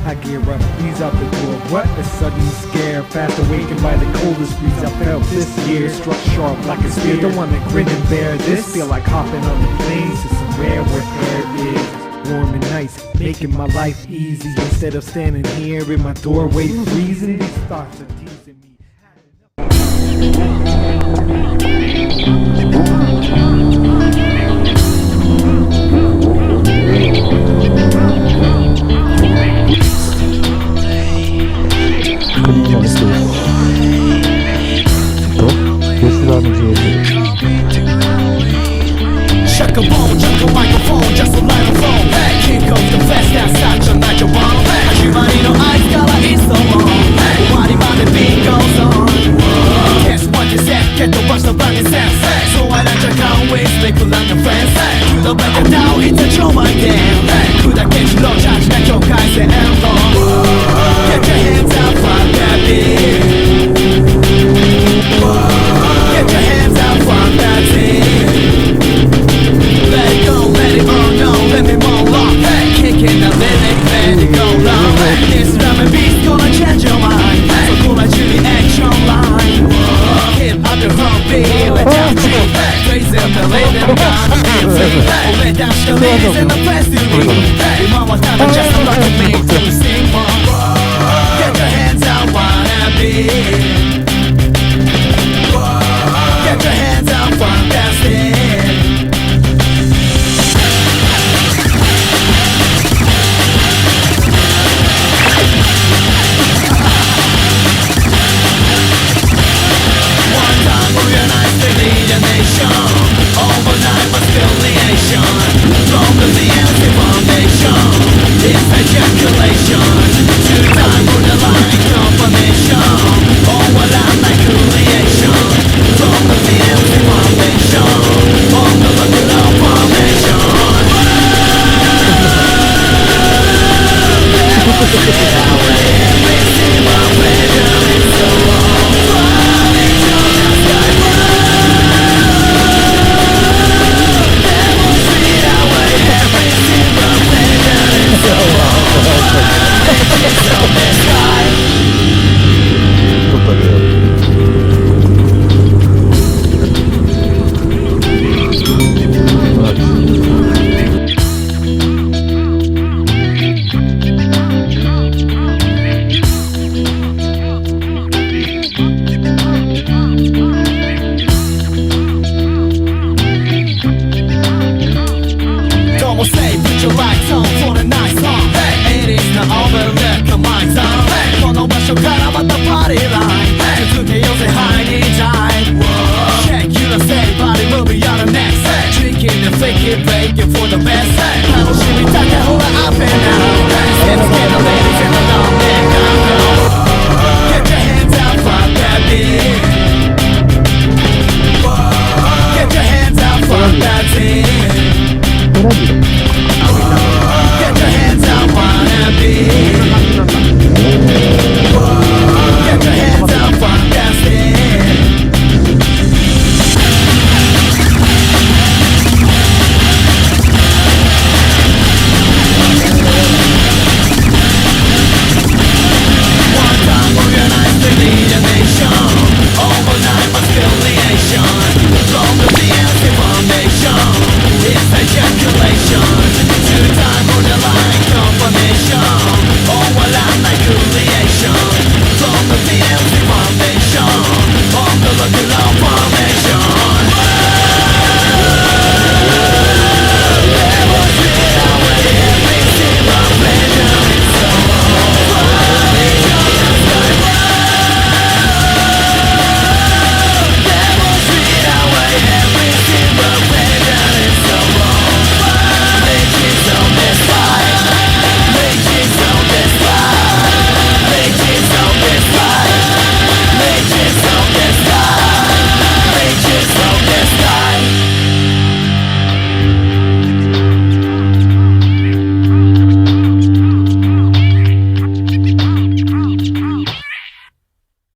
I gear up, ease out the door. What a sudden scare. Fast awakened by the coldest breeze I felt this year. Struck sharp like a spear. Don't wanna grin and bear this. Feel like hopping on the planes to somewhere where air is warm and nice, making my life easy. Instead of standing here in my doorway freezing, these thoughts are teasing me. 吉田の GS Chuck a bone, chuck a microphone, just a microphone. Hey, kick off the fest, that's such a natural bomb. Hey, 始まりの合図からいっそも Hey, 終わりまで beat goes on. Guess what you said, 蹴っ飛ばしたバニーセンス So I let you go with sleep like a friend. Hey, くどべて now it's a show my game. Hey, 砕けしろチャージな境界線 Get your hands up from that beat. Get your hands up from that beat.Let it go, let it burn, no, let me roll up. Hey, kicking the lyric, let it go long. This drum and beat's gonna change your mind. So cool, I should be action line. Hit up the front beat, let down cheek. Praise him, the rhythm, God, it's free. Let down the ladies in the press to me. Hey, mama, time to just